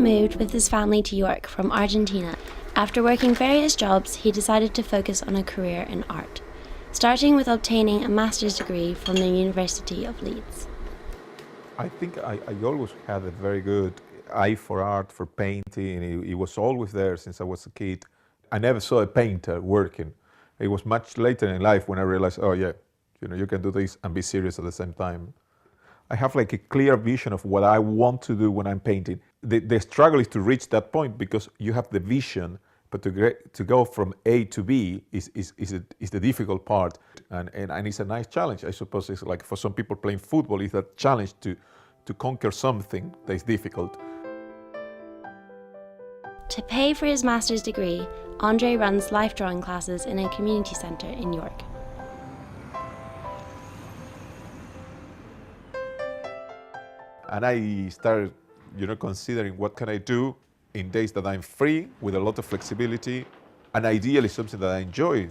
moved with his family to York from Argentina. After working various jobs, he decided to focus on a career in art, starting with obtaining a master's degree from the University of Leeds. I think I always had a very good eye for art, for painting. It was always there since I was a kid. I never saw a painter working. It was much later in life when I realized, oh yeah, you can do this and be serious at the same time. I have like a clear vision of what I want to do when I'm painting. The struggle is to reach that point because you have the vision, but to go from A to B is the difficult part. And it's a nice challenge. I suppose it's like for some people playing football, it's a challenge to conquer something that is difficult. To pay for his master's degree, Andre runs life drawing classes in a community centre in York. And I started, considering what can I do in days that I'm free with a lot of flexibility and ideally something that I enjoy.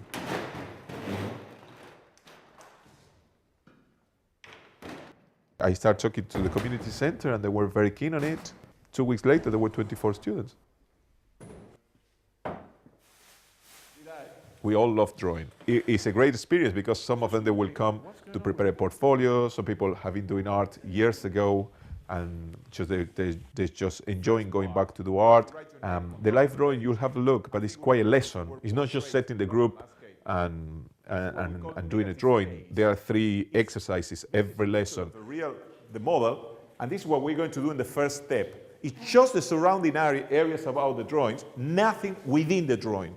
I started talking to the community center and they were very keen on it. 2 weeks later, there were 24 students. We all love drawing. It's a great experience because some of them, they will come to prepare a portfolio. Some people have been doing art years ago and they're just enjoying going back to do art. The life drawing, you'll have a look, but it's quite a lesson. It's not just setting the group and doing a drawing. There are 3 exercises every lesson. The model, and this is what we're going to do in the first step. It's just the surrounding areas about the drawings, nothing within the drawing.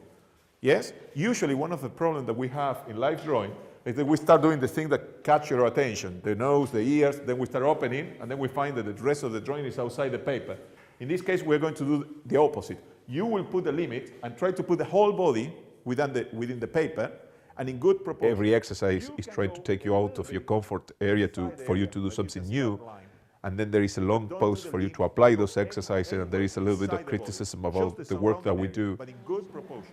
Yes? Usually one of the problems that we have in life drawing is that we start doing the things that catch your attention, the nose, the ears, then we start opening, and then we find that the rest of the drawing is outside the paper. In this case, we're going to do the opposite. You will put the limit and try to put the whole body within the paper, and in good proportion. Every exercise is trying to take you out of your comfort area for you to do something new, and then there is a long pause for you to apply those exercises, and there is a little bit of criticism about the work that we do. But in good proportion.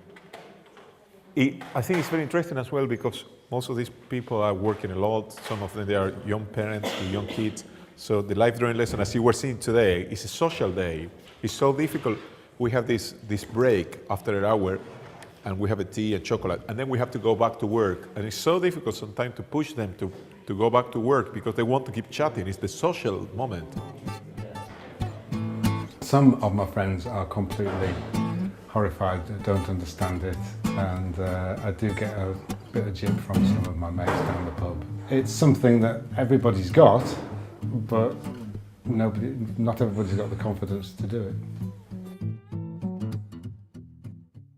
I think it's very interesting as well because most of these people are working a lot. Some of them, they are young parents with young kids. So the life drawing lesson, as you were seeing today, is a social day. It's so difficult. We have this break after an hour and we have a tea and chocolate and then we have to go back to work. And it's so difficult sometimes to push them to go back to work because they want to keep chatting. It's the social moment. Some of my friends are completely horrified, don't understand it, and I do get a bit of jib from some of my mates down the pub. It's something that everybody's got, but not everybody's got the confidence to do it.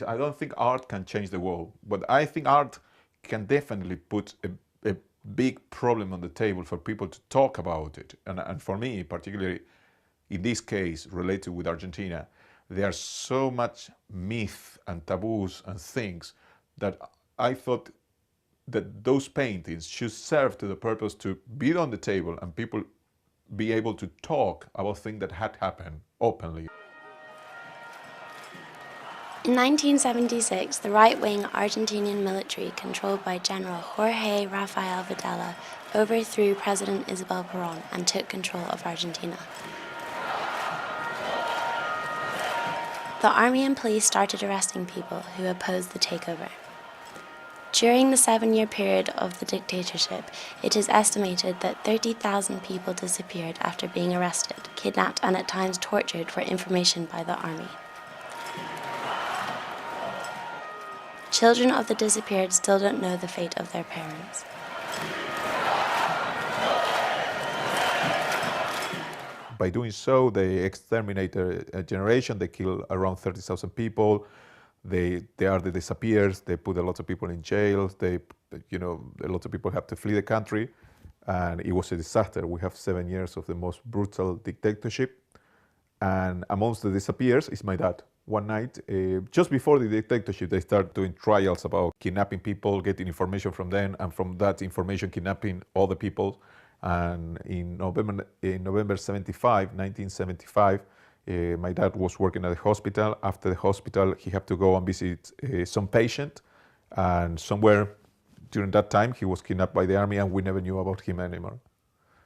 I don't think art can change the world, but I think art can definitely put a big problem on the table for people to talk about it. And for me, particularly in this case related with Argentina, there are so much myth and taboos and things that I thought that those paintings should serve to the purpose to be on the table and people be able to talk about things that had happened openly. In 1976, the right-wing Argentinian military controlled by General Jorge Rafael Videla overthrew President Isabel Perón and took control of Argentina. The army and police started arresting people who opposed the takeover. During the 7-year period of the dictatorship, it is estimated that 30,000 people disappeared after being arrested, kidnapped, and at times tortured for information by the army. Children of the disappeared still don't know the fate of their parents. By doing so, they exterminate a generation. They kill around 30,000 people. They are the disappears. They put a lot of people in jails. A lot of people have to flee the country, and it was a disaster. We have 7 years of the most brutal dictatorship, and amongst the disappears is my dad. One night, just before the dictatorship, they start doing trials about kidnapping people, getting information from them, and from that information, kidnapping other people. And in November 1975, my dad was working at the hospital. After the hospital, he had to go and visit some patient. And somewhere during that time, he was kidnapped by the army and we never knew about him anymore.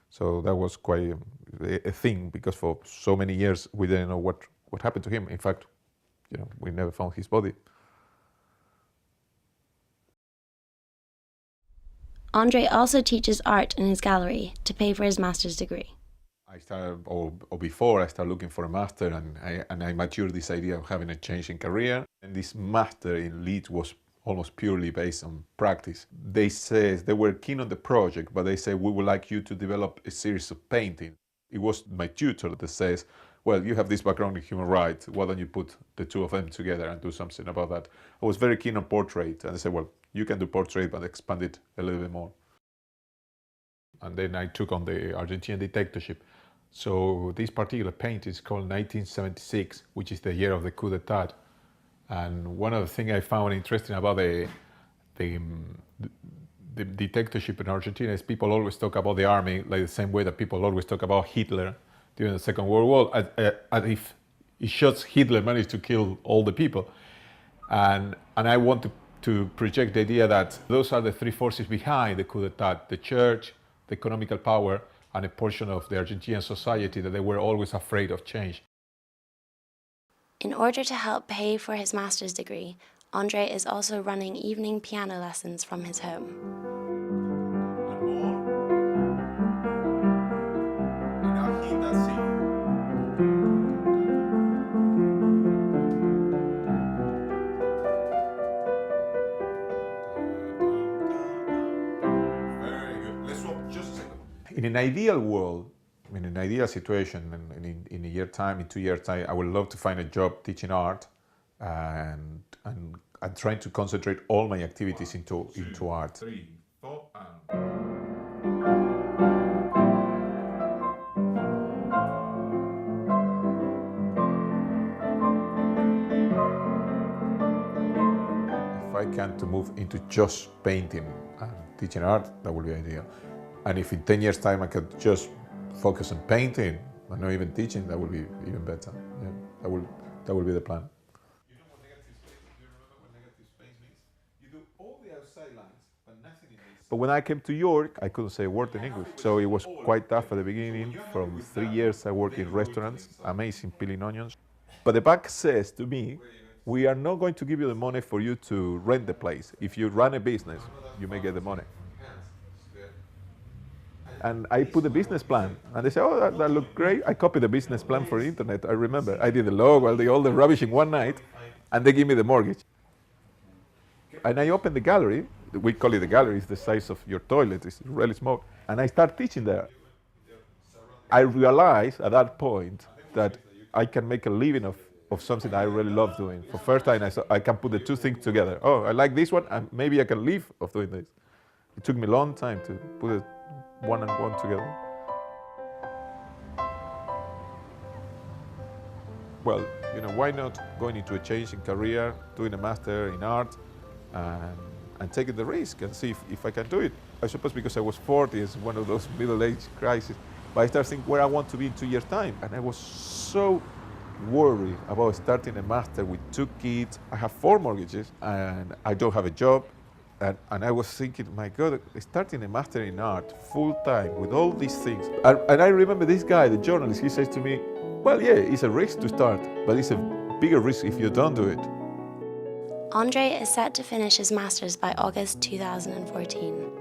So that was quite a thing because for so many years, we didn't know what happened to him. In fact, we never found his body. Andre also teaches art in his gallery to pay for his master's degree. I started, or before I started looking for a master, and I matured this idea of having a change in career. And this master in LEEDS was almost purely based on practice. They were keen on the project, but they said, we would like you to develop a series of painting. It was my tutor that says, well, you have this background in human rights, why don't you put the two of them together and do something about that? I was very keen on portrait, and I said, well, you can do portrait, but expand it a little bit more. And then I took on the Argentine dictatorship. So this particular painting is called 1976, which is the year of the coup d'etat. And one of the things I found interesting about the dictatorship in Argentina is people always talk about the army like the same way that people always talk about Hitler during the Second World War, as if it shows Hitler managed to kill all the people. And I want to project the idea that those are the three forces behind the coup d'etat: the church, the economical power, and a portion of the Argentinian society that they were always afraid of change. In order to help pay for his master's degree, Andre is also running evening piano lessons from his home. In an ideal world, in an ideal situation, in a year's time, in 2 years' time, I would love to find a job teaching art, and I'm trying to concentrate all my activities into art. 3, 4, If I can to move into just painting and teaching art, that would be ideal. And if in 10 years' time I could just focus on painting and not even teaching, that would be even better. Yeah, that would be the plan. You know what negative space? Do you remember what negative space means? You do all the outside lines, but nothing in the. But when I came to York, I couldn't say a word in English, so it was quite tough at the beginning. From 3 years, I worked in restaurants, amazing peeling onions. But the bank says to me, we are not going to give you the money for you to rent the place. If you run a business, you may get the money. And I put a business plan, and they say, oh, that looked great. I copied the business plan for the internet. I remember I did the logo, all the rubbish in one night, and they give me the mortgage. And I opened the gallery. We call it the gallery. It's the size of your toilet. It's really small. And I start teaching there. I realized at that point that I can make a living of something I really love doing. For the first time, I saw I can put the two things together. Oh, I like this one, and maybe I can live of doing this. It took me a long time to put it one and one together. Well, why not going into a change in career, doing a master in art, and taking the risk and see if I can do it. I suppose because I was 40, it's one of those middle-age crises. But I started thinking where I want to be in 2 years' time. And I was so worried about starting a master with 2 kids. I have 4 mortgages, and I don't have a job. And I was thinking, my God, starting a master in art full-time with all these things. And I remember this guy, the journalist, he says to me, well, yeah, it's a risk to start, but it's a bigger risk if you don't do it. Andre is set to finish his master's by August 2014.